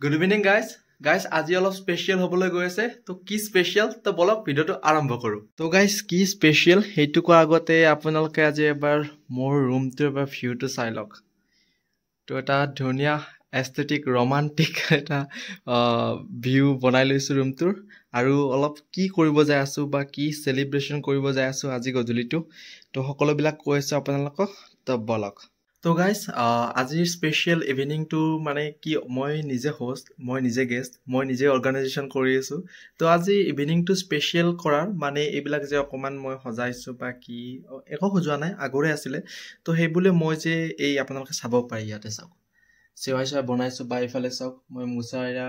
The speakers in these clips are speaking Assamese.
Good evening, guys. Guys, আজি অলপ স্পেচিয়েল হ'বলৈ গৈ আছে তো কি স্পেচিয়েল তো বলক ভিডিঅ'টো আৰম্ভ কৰোঁ তো গাইজ কি স্পেচিয়েল সেইটো কোৱাৰ আগতে আপোনালোকে আজি এবাৰ মোৰ ৰুমটোৰ এবাৰ ভিউটো চাই লওক তো এটা ধুনীয়া এস্থেটিক ৰোমান্টিক এটা ভিউ বনাই লৈছোঁ ৰুমটোৰ আৰু অলপ কি কৰিব যাই আছোঁ বা কি চেলিব্ৰেশ্যন কৰিব যাই আছোঁ আজি গধূলিটো তো সকলোবিলাক কৈ আছোঁ আপোনালোকক তো বলক তো গাইজ আজিৰ স্পেচিয়েল ইভিনিংটো মানে কি মই নিজে হোষ্ট মই নিজে গেষ্ট মই নিজে অৰ্গেনাইজেশ্যন কৰি আছোঁ তো আজি ইভিনিংটো স্পেচিয়েল কৰাৰ মানে এইবিলাক যে অকণমান মই সজাইছোঁ বা কি একো সজোৱা নাই আগৰে আছিলে তো সেইবুলি মই যে এই আপোনালোকে চাব পাৰি ইয়াতে চাওক চেৱাই চেৱাই বনাইছোঁ বা এইফালে চাওক মই মুচাইৰা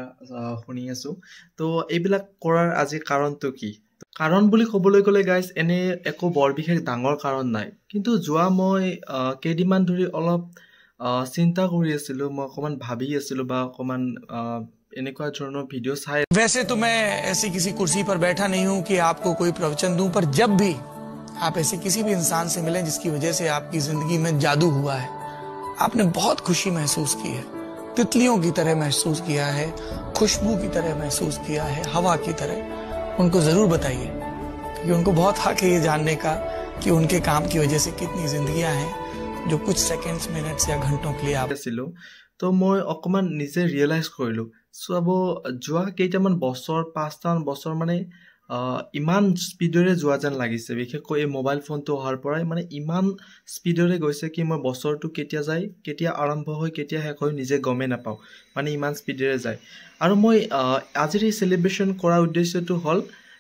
শুনি আছোঁ তো এইবিলাক কৰাৰ আজি কাৰণটো কি কাৰণ বুলি ক'বলৈ গ'লে গাইজ এনে একো বৰ বিশেষ ডাঙৰ কাৰণ নাই কিন্তু যোৱা মই কেইদিনমান ধৰি অলপ চিন্তা কৰি আছিলোঁ মই অকণমান ভাবি আছিলোঁ বা অকণমান এনেকুৱা ধৰণৰ ভিডিঅ' চাই वैसे तो मैं ऐसी किसी कुर्सी पर बैठा नहीं हूं कि आपको कोई प्रवचन दूं पर जब भी आप ऐसे किसी भी इंसान से मिलें जिसकी वजह से आपकी जिंदगी में जादू हुआ है आपने बहुत खुशी महसूस की है तितलियों की तरह महसूस किया है खुशबू की तरह महसूस किया है हवा की तरह उनको जरूर बताइए क्योंकि उनको बहुत हक है ये जानने का कि उनके काम की वजह से कितनी जिंदगियां हैं जो कुछ सेकंड्स मिनट्स या घंटों के लिए आप তো মই অকণমান নিজে ৰিয়েলাইজ কৰিলোঁ চাব যোৱা কেইটামান বছৰ 5টামান বছৰ মানে ইমান স্পীডেৰে যোৱা যেন লাগিছে বিশেষকৈ এই মোবাইল ফোনটো অহাৰ পৰাই মানে ইমান স্পীডেৰে গৈছে কি মই বছৰটো কেতিয়া যায় কেতিয়া আৰম্ভ হৈ কেতিয়া শেষ হৈ নিজে গমেই নাপাওঁ মানে ইমান স্পীডেৰে যায় আৰু মই আজিৰ এই চেলিব্ৰেশ্যন কৰাৰ উদ্দেশ্যটো হ'ল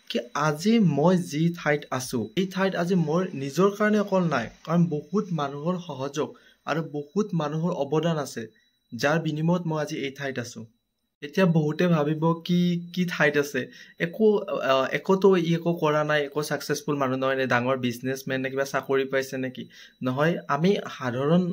কি আজি মই যি ঠাইত আছোঁ এই ঠাইত আজি মোৰ নিজৰ কাৰণে অকল নাই কাৰণ বহুত মানুহৰ সহযোগ আৰু বহুত মানুহৰ অৱদান আছে যাৰ বিনিময়ত মই আজি এই ঠাইত আছোঁ এতিয়া বহুতে ভাবিব কি কি ঠাইত আছে একোতো একো কৰা নাই একো ছাকচেছফুল মানুহ নহয় নে ডাঙৰ বিজনেছমেন নে কিবা চাকৰি পাইছে নেকি নহয় আমি সাধাৰণ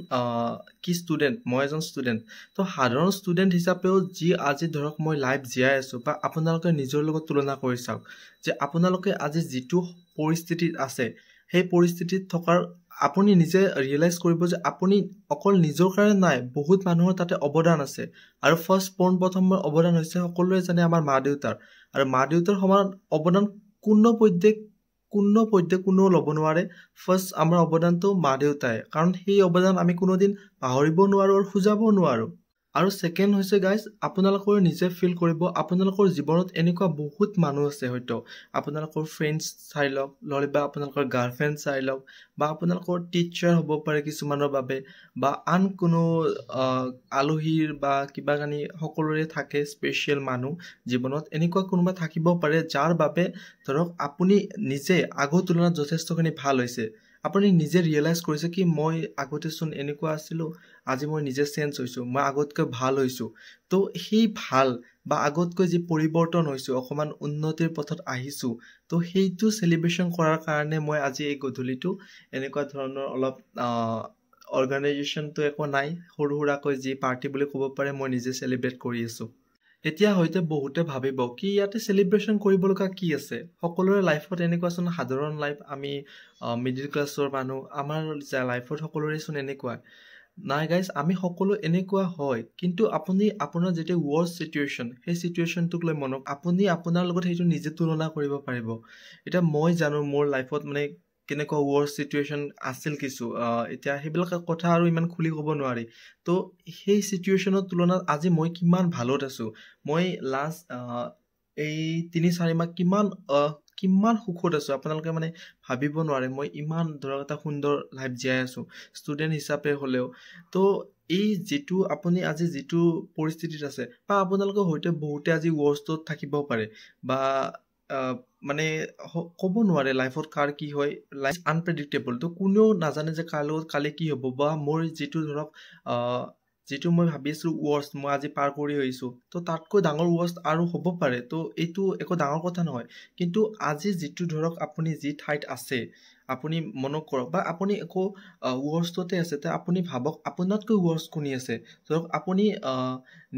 কি ষ্টুডেণ্ট মই এজন ষ্টুডেণ্ট তো সাধাৰণ ষ্টুডেণ্ট হিচাপেও যি আজি ধৰক মই লাইফ জীয়াই আছোঁ বা আপোনালোকে নিজৰ লগত তুলনা কৰি চাওক যে আপোনালোকে আজি যিটো পৰিস্থিতিত আছে সেই পৰিস্থিতিত থকাৰ আপুনি নিজে ৰিয়েলাইজ কৰিব যে আপুনি অকল নিজৰ কাৰণে নাই বহুত মানুহৰ তাতে অৱদান আছে আৰু পোনপ্ৰথমৰ অৱদান হৈছে সকলোৱে জানে আমাৰ মা দেউতাৰ আৰু মা দেউতাৰ সমান অৱদান কোনেও ল'ব নোৱাৰে ফাৰ্ষ্ট আমাৰ অৱদানটো মা দেউতাই কাৰণ সেই অৱদান আমি কোনোদিন পাহৰিব নোৱাৰোঁ আৰু খুজাব নোৱাৰোঁ আৰু ছেকেণ্ড হৈছে গাইজ আপোনালোকৰ নিজে ফিল কৰিব আপোনালোকৰ জীৱনত এনেকুৱা বহুত মানুহ আছে হয়তো আপোনালোকৰ ফ্ৰেণ্ডছ চাই লওক নহ'লে বা আপোনালোকৰ গাৰ্লফ্ৰেণ্ড চাই লওক বা আপোনালোকৰ টিচাৰ হ'ব পাৰে কিছুমানৰ বাবে বা আন কোনো আলহীৰ বা কিবা কানি সকলোৰে থাকে স্পেচিয়েল মানুহ জীৱনত এনেকুৱা কোনোবা থাকিব পাৰে যাৰ বাবে ধৰক আপুনি নিজে আগৰ তুলনাত যথেষ্টখিনি ভাল হৈছে আপুনি নিজে ৰিয়েলাইজ কৰিছে কি মই আগতেচোন এনেকুৱা আছিলোঁ আজি মই নিজে চেঞ্জ হৈছোঁ মই আগতকৈ ভাল হৈছোঁ তো সেই ভাল বা আগতকৈ যি পৰিৱৰ্তন হৈছোঁ অকণমান উন্নতিৰ পথত আহিছোঁ তো সেইটো চেলিব্ৰেশ্যন কৰাৰ কাৰণে মই আজি এই গধূলিটো এনেকুৱা ধৰণৰ অলপ অৰ্গেনাইজেশ্যনটো একো নাই সৰু সুৰাকৈ যি পাৰ্টি বুলি ক'ব পাৰে মই নিজে চেলিব্ৰেট কৰি আছোঁ এতিয়া হয়তো বহুতে ভাবিব কি ইয়াতে চেলিব্ৰেশ্যন কৰিব লগা কি আছে সকলোৰে লাইফত এনেকুৱাচোন সাধাৰণ লাইফ আমি মিডিল ক্লাছৰ মানুহ আমাৰ লাইফত সকলোৰেচোন এনেকুৱাই নাই গাইজ আমি সকলো এনেকুৱা হয় কিন্তু আপুনি আপোনাৰ যেতিয়া ৱৰ্ষ্ট চিটুৱেশ্যন সেই চিটুৱেশ্যনটোক লৈ মনত আপুনি আপোনাৰ লগত সেইটো নিজে তুলনা কৰিব পাৰিব এতিয়া মই জানো মোৰ লাইফত মানে কেনেকুৱা ৱৰ্ষ্ট চিটুৱেশ্যন আছিল কিছু এতিয়া সেইবিলাক কথা আৰু ইমান খুলি ক'ব নোৱাৰি তো সেই চিটুৱেশ্যনৰ তুলনাত আজি মই কিমান ভালত আছোঁ মই লাষ্ট এই 3-4 মাহ কিমান সুখত আছোঁ আপোনালোকে মানে ভাবিব নোৱাৰে মই ইমান ধৰক এটা সুন্দৰ লাইফ জীয়াই আছোঁ ষ্টুডেণ্ট হিচাপে হ'লেও তো এই যিটো আপুনি আজি যিটো পৰিস্থিতিত আছে বা আপোনালোকে হয়তো বহুতে আজি ৱৰ্ষ্টত থাকিব পাৰে বা মানে ক'ব নোৱাৰে লাইফত কাৰ কি হয় লাইফ আনপ্ৰেডিক্টেবল তো কোনেও নাজানে যে কাৰ লগত কালি কি হ'ব বা মোৰ যিটো ধৰক যিটো মই ভাবি আছোঁ ৱৰ্ষ্ট মই আজি পাৰ কৰি আহিছোঁ তো তাতকৈ ডাঙৰ ৱৰ্ষ্ট আৰু হ'ব পাৰে তো এইটো একো ডাঙৰ কথা নহয় কিন্তু আজি যিটো ধৰক আপুনি যি ঠাইত আছে আপুনি মনত কৰক বা আপুনি একো ৱৰ্ষ্টতে আছে তে আপুনি ভাবক আপোনাতকৈ ৱৰ্ষ্ট কোনে আছে ধৰক আপুনি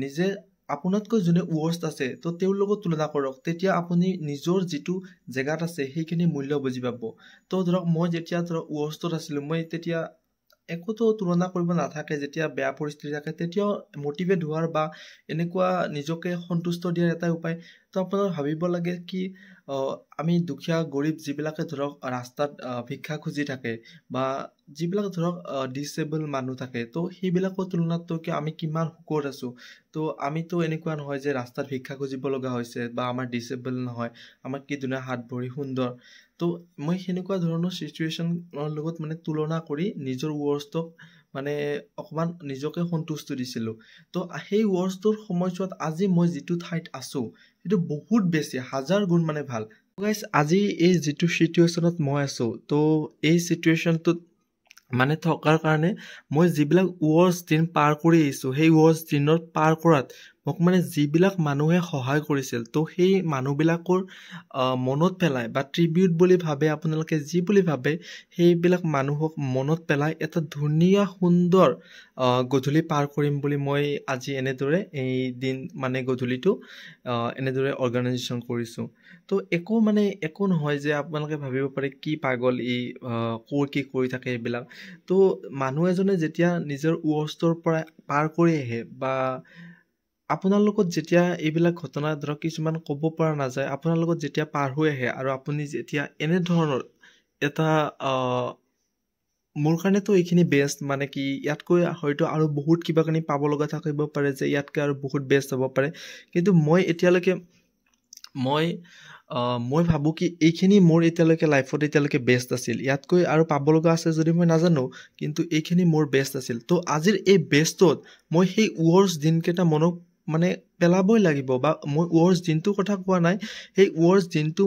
নিজে আপোনাতকৈ যোনে ৱৰ্ষ্ট আছে তো তেওঁৰ লগত তুলনা কৰক তেতিয়া আপুনি নিজৰ যিটো জেগাত আছে সেইখিনি মূল্য বুজি পাব তো ধৰক মই যেতিয়া ধৰক ৱৰ্ষ্টত আছিলোঁ মই তেতিয়া একোতো তুলনা কৰিব নাথাকে যেতিয়া বেয়া পৰিস্থিতি থাকে তেতিয়াও মটিভেট হোৱাৰ বা এনেকুৱা নিজকে সন্তুষ্ট দিয়াৰ এটা উপায় তো আপোনাৰ ভাবিব লাগে কি আমি দুখীয়া গৰীব যিবিলাকে ধৰক ৰাস্তাত ভিক্ষা খুজি থাকে বা যিবিলাক ধৰক ডিসেবল মানুহ থাকে তো সেইবিলাকৰ তুলনাত কি আমি কিমান সুখত আছো তো আমিতো এনেকুৱা নহয় যে ৰাস্তাত ভিক্ষা খুজিব লগা হৈছে বা আমাৰ ডিসেবল নহয় আমাৰ কি ধুনীয়া হাত ভৰি সুন্দৰ তো মই সেনেকুৱা ধৰণৰ সিচুৱেশনৰ লগত মানে তুলনা কৰি নিজৰ ৱৰ্ষ্টক মানে অকমান নিজকে সন্তুষ্টি দিছিলো তো সেই ৱৰ্ষ্টৰ সময়ছোৱাত আজি মই যিটো ঠাইত আছো সেইটো বহুত বেছি হাজাৰ গুণ মানে ভাল গাইস আজি এই যিটো সিচুৱেশনত মই আছো তো এই সিচুৱেশনটোত মানে থকাৰ কাৰণে মই যিবিলাক ৱৰ্ষ্ট দিন পাৰ কৰি আহিছো সেই ৱৰ্ষ্ট দিনত পাৰ কৰাত মোক মানে যিবিলাক মানুহে সহায় কৰিছিল তো সেই মানুহবিলাকৰ মনত পেলাই বা ট্ৰিবিউট বুলি ভাবে আপোনালোকে যি বুলি ভাবে সেইবিলাক মানুহক মনত পেলাই এটা ধুনীয়া সুন্দৰ গধূলি পাৰ কৰিম বুলি মই আজি এনেদৰে এই দিন মানে গধূলিটো এনেদৰে অৰ্গানাইজেশ্যন কৰিছো তো একো নহয় যে আপোনালোকে ভাবিব পাৰে কি পাগল এই কি কৰি থাকে এইবিলাক তো মানুহ এজনে যেতিয়া নিজৰ ৱৰ্ষ্টৰ পৰা পাৰ কৰি আহে বা আপোনাৰ লগত যেতিয়া এইবিলাক ঘটনা ধৰক কিছুমান ক'ব পৰা নাযায় আপোনাৰ লগত যেতিয়া পাৰ হৈ আহে আৰু আপুনি যেতিয়া এনে ধৰণৰ এটা মোৰ কাৰণেতো এইখিনি বেষ্ট মানে কি ইয়াতকৈ হয়তো আৰু বহুত কিবা কানি পাব লগা থাকিব পাৰে যে ইয়াতকৈ আৰু বহুত বেষ্ট হ'ব পাৰে কিন্তু মই এতিয়ালৈকে মই ভাবো কি এইখিনি মোৰ এতিয়ালৈকে লাইফত এতিয়ালৈকে বেষ্ট আছিল ইয়াতকৈ আৰু পাব লগা আছে যদি মই নাজানো কিন্তু এইখিনি মোৰ বেষ্ট আছিল তো আজিৰ এই বেষ্টত মই সেই ৱৰ্ষ্ট দিনকেইটা মনত মানে পেলাবই লাগিব বা মই ৱৰ্ষ্ট দিনটোৰ কথা কোৱা নাই সেই ৱৰ্ষ্ট দিনটো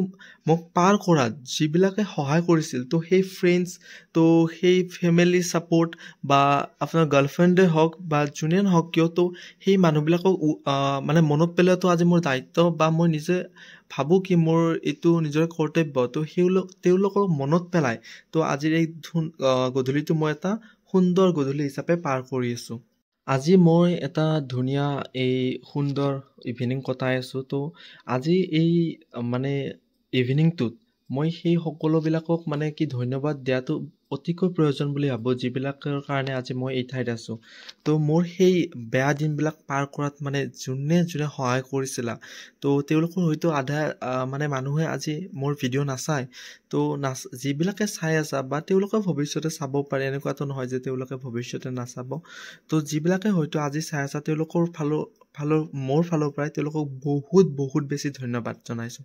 মোক পাৰ কৰাত যিবিলাকে সহায় কৰিছিল তো সেই ফ্ৰেণ্ডছ তো সেই ফেমিলি ছাপোৰ্ট বা আপোনাৰ গাৰ্লফ্ৰেণ্ডে হওক বা যোনে নহওক কিয় তো সেই মানুহবিলাকক মানে মনত পেলোৱাটো আজি মোৰ দায়িত্ব বা মই নিজে ভাবো কি মোৰ এইটো নিজৰ কৰ্তব্য তো তেওঁলোকক মনত পেলাই তো আজিৰ এই গধূলিটো মই এটা সুন্দৰ গধূলি হিচাপে পাৰ কৰি আছো আজি মই এটা ধুনীয়া এই সুন্দৰ ইভিনিং কটাই আছো তো আজি এই মানে ইভিনিংটোত মই সেই সকলোবিলাকক মানে কি ধন্যবাদ দিয়াটো অতিকৈ প্ৰয়োজন বুলি ভাবো যিবিলাকৰ কাৰণে আজি মই এই ঠাইত আছো তো মোৰ সেই বেয়া দিনবিলাক পাৰ কৰাত মানে যোনে সহায় কৰিছিলা তো তেওঁলোকৰ হয়তো আধা মানে মানুহে আজি মোৰ ভিডিঅ' নাচায় তো যিবিলাকে চাই আছা বা তেওঁলোকে ভৱিষ্যতে চাব পাৰে এনেকুৱাতো নহয় যে তেওঁলোকে ভৱিষ্যতে নাচাব তো যিবিলাকে হয়তো আজি চাই আছা তেওঁলোকৰ মোৰ ফালৰ পৰাই তেওঁলোকক বহুত বেছি ধন্যবাদ জনাইছো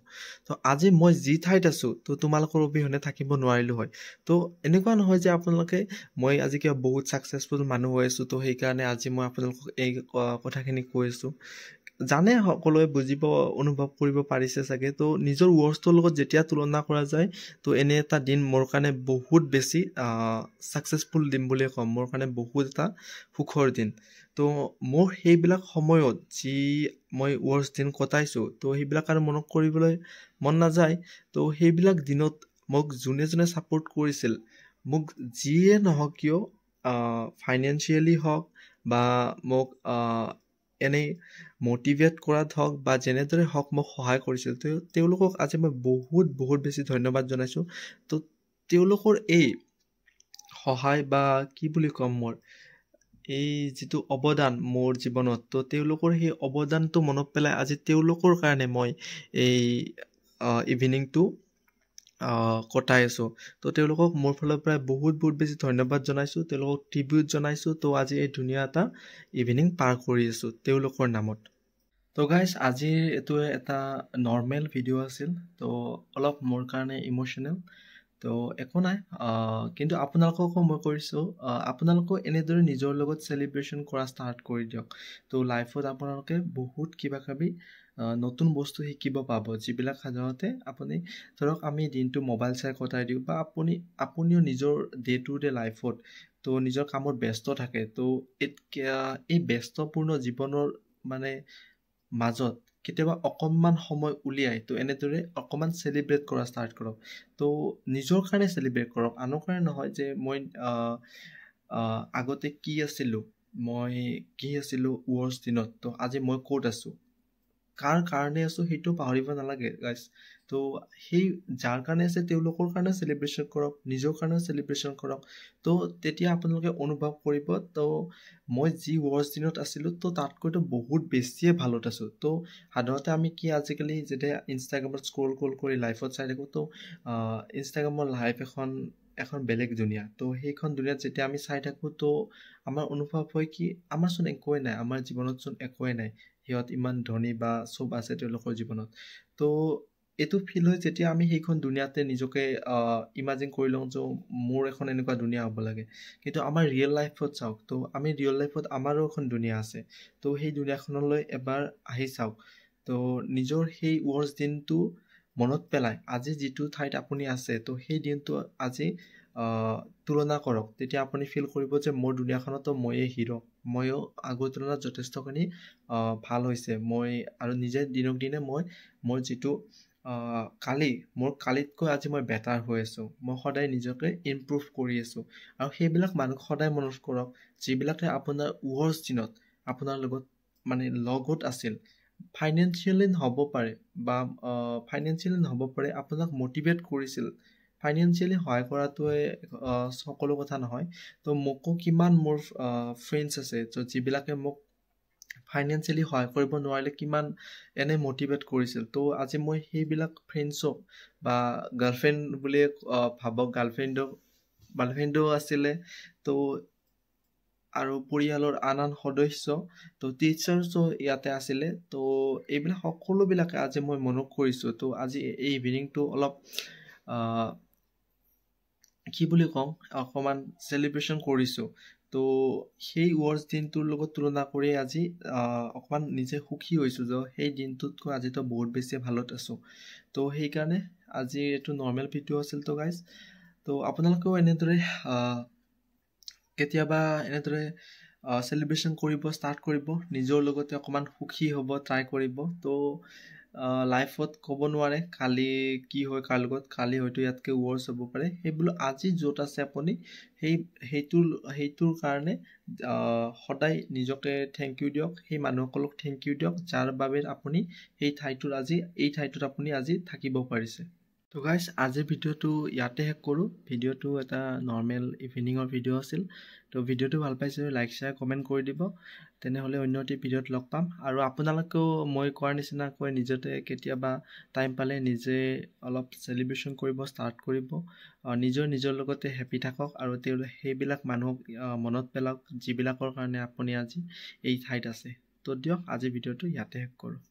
তো আজি মই যি ঠাইত আছো তো তোমালোকৰ অবিহনে থাকিব নোৱাৰিলো হয় তো এনেকুৱা নহয় যে আপোনালোকে মই আজি কিবা বহুত ছাকচেছফুল মানুহ হৈ আছো তো সেইকাৰণে আজি মই আপোনালোকক এই কথাখিনি কৈ আছো জানে সকলোৱে বুজিব অনুভৱ কৰিব পাৰিছে চাগে তো নিজৰ ৱৰ্ষ্টৰ লগত যেতিয়া তুলনা কৰা যায় তো এনে এটা দিন মোৰ কাৰণে বহুত বেছি ছাকচেছফুল দিন বুলিয়ে ক'ম মোৰ কাৰণে বহুত এটা সুখৰ দিন তো মোৰ সেইবিলাক সময়ত যি মই ৱৰ্ষ্ট দিন কটাইছো তো সেইবিলাক আৰু মনত কৰিবলৈ মন নাযায় তো সেইবিলাক দিনত মোক যোনে ছাপোৰ্ট কৰিছিল মোক যিয়ে নহওক কিয় ফাইনেন্সিয়েলি হওক বা মোক এনেই মটিভেট কৰাত হওক বা যেনেদৰে হওক মোক সহায় কৰিছিল তো তেওঁলোকক আজি মই বহুত বেছি ধন্যবাদ জনাইছো তো তেওঁলোকৰ এই সহায় বা কি বুলি ক'ম মোৰ এই যিটো অৱদান মোৰ জীৱনত তো তেওঁলোকৰ সেই অৱদানটো মনত পেলাই আজি তেওঁলোকৰ কাৰণে মই এই ইভিনিংটো কটাই আছো তো তেওঁলোকক মোৰ ফালৰ পৰা বহুত বেছি ধন্যবাদ জনাইছো তেওঁলোকক ট্ৰিবিউট জনাইছো তো আজি এই ধুনীয়া এটা ইভিনিং পাৰ কৰি আছো তেওঁলোকৰ নামত তো গাইজ আজিৰ এইটো এটা নৰ্মেল ভিডিঅ' আছিল তো অলপ মোৰ কাৰণে ইম'চনেল তো একো নাই কিন্তু আপোনালোককো মই কৰিছোঁ আপোনালোকেও এনেদৰে নিজৰ লগত চেলিব্ৰেশ্যন কৰা ষ্টাৰ্ট কৰি দিয়ক তো লাইফত আপোনালোকে বহুত কিবি নতুন বস্তু শিকিব পাব যিবিলাক সাধাৰণতে আপুনি ধৰক আমি দিনটো মোবাইল চাই কটাই দিওঁ বা আপুনিও নিজৰ ডে টু ডে লাইফত তো নিজৰ কামত ব্যস্ত থাকে তো এই ব্যস্তপূৰ্ণ জীৱনৰ মানে মাজত কেতিয়াবা অকণমান সময় উলিয়াই তো এনেদৰে অকণমান চেলিব্ৰেট কৰা ষ্টাৰ্ট কৰক তো নিজৰ কাৰণে চেলিব্ৰেট কৰক আনৰ কাৰণে নহয় যে মই আগতে কি আছিলোঁ ৱৰ্ষ্ট দিনত তো আজি মই ক'ত আছোঁ কাৰ কাৰণে আছোঁ সেইটো পাহৰিব নালাগে গাইজ তো সেই যাৰ কাৰণে আছে তেওঁলোকৰ কাৰণে চেলিব্ৰেশ্যন কৰক নিজৰ কাৰণেও চেলিব্ৰেশ্যন কৰক তো তেতিয়া আপোনালোকে অনুভৱ কৰিব তো মই যি ৱৰ্ষ্ট দিনত আছিলোঁ তো তাতকৈতো বহুত বেছিয়ে ভালত আছোঁ তো সাধাৰণতে আমি কি আজিকালি যেতিয়া ইনষ্টাগ্ৰামত স্ক্ৰল কৰি লাইফত চাই থাকোঁ তো ইনষ্টাগ্ৰামৰ লাইফ এখন বেলেগ দুনিয়া তো সেইখন দুনিয়াত যেতিয়া আমি চাই থাকোঁ তো আমাৰ অনুভৱ হয় কি আমাৰচোন একোৱেই নাই আমাৰ জীৱনতচোন একোৱেই নাই সিহঁত ইমান ধনী বা চব আছে তেওঁলোকৰ জীৱনত তো এইটো ফিল হয় যেতিয়া আমি সেইখন দুনিয়াতে নিজকে ইমাজিন কৰি লওঁ যে মোৰ এখন এনেকুৱা দুনিয়া হ'ব লাগে কিন্তু আমাৰ ৰিয়েল লাইফত চাওক তো আমি ৰিয়েল লাইফত আমাৰো এখন দুনিয়া আছে তো সেই দুনিয়াখনলৈ এবাৰ আহি চাওক তো নিজৰ সেই ৱৰ্ষ্ট দিনটো মনত পেলাই আজি যিটো ঠাইত আপুনি আছে তো সেই দিনটো আজি তুলনা কৰক তেতিয়া আপুনি ফিল কৰিব যে মোৰ দুনিয়াখনতো ময়ে হিৰ' ময়ো আগৰ তুলনাত যথেষ্টখিনি ভাল হৈছে মই আৰু নিজে দিনক দিনে মোৰ যিটো মোৰ কালিতকৈ আজি মই বেটাৰ হৈ আছোঁ মই সদায় নিজকে ইমপ্ৰুভ কৰি আছোঁ আৰু সেইবিলাক মানুহ সদায় মনত কৰক যিবিলাকে আপোনাৰ ৱৰ্ষ্ট দিনত আপোনাৰ লগত আছিল ফাইনেন্সিয়েলি নহ'ব পাৰে বা ফাইনেন্সিয়েলি নহ'ব পাৰে আপোনাক মটিভেট কৰিছিল ফাইনেন্সিয়েলি সহায় কৰাটোৱে সকলো কথা নহয় তো মোকো কিমান মোৰ ফ্ৰেণ্ডছ আছে যিবিলাকে মোক ফাইনেন্সিয়েলি সহায় কৰিব নোৱাৰিলে কিমান এনে মটিভেট কৰিছিল তো আজি মই সেইবিলাক ফ্ৰেণ্ডছক বা গাৰ্লফ্ৰেণ্ড বুলিয়ে ভাবক গাৰ্লফ্ৰেণ্ডো আছিলে তো আৰু পৰিয়ালৰ আন সদস্য তো টিচাৰ্ছো ইয়াতে আছিলে তো এইবিলাক সকলোবিলাকে আজি মই মনত কৰিছোঁ তো আজি এই ইভিনিংটো অলপ কি বুলি কওঁ অকণমান চেলিব্ৰেশ্যন কৰিছোঁ তো সেই ৱৰ্ষ্ট দিনটোৰ লগত তুলনা কৰি আজি অকণমান নিজে সুখী হৈছোঁ যে সেই দিনটোতকৈ আজিতো বহুত বেছি ভালত আছোঁ তো সেইকাৰণে আজি এইটো নৰ্মেল ভিডিঅ' আছিল তো গাইজ তো আপোনালোকেও এনেদৰে কেতিয়াবা এনেদৰে চেলিব্ৰেশ্যন কৰিব ষ্টাৰ্ট কৰিব নিজৰ লগতে অকণমান সুখী হ'ব ট্ৰাই কৰিব তো লাইফত ক'ব নোৱাৰে কালি কি হয় কাৰ লগত কালি হয়তো ইয়াতকৈ ৱৰ্ছ হ'ব পাৰে সেইবোৰ আজি য'ত আছে আপুনি সেইটোৰ কাৰণে সদায় নিজকে থেংক ইউ দিয়ক সেই মানুহসকলক থেংক ইউ দিয়ক যাৰ বাবে আপুনি এই ঠাইটোত আপুনি আজি থাকিব পাৰিছে তো গাইজ আজিৰ ভিডিঅ'টো ইয়াতে শেষ কৰোঁ ভিডিঅ'টো এটা নৰ্মেল ইভিনিঙৰ ভিডিঅ' আছিল তো ভিডিঅ'টো ভাল পাইছে লাইক শ্বেয়াৰ কমেণ্ট কৰি দিব তেনেহ'লে অন্য এটি ভিডিঅ'ত লগ পাম আৰু আপোনালোকেও মই কোৱাৰ নিচিনাকৈ নিজতে কেতিয়াবা টাইম পালে নিজে অলপ চেলিব্ৰেশ্যন কৰিব ষ্টাৰ্ট কৰিব নিজৰ লগতে হেপী থাকক আৰু সেইবিলাক মানুহক মনত পেলাওক যিবিলাকৰ কাৰণে আপুনি আজি এই ঠাইত আছে তো দিয়ক আজিৰ ভিডিঅ'টো ইয়াতে শেষ কৰোঁ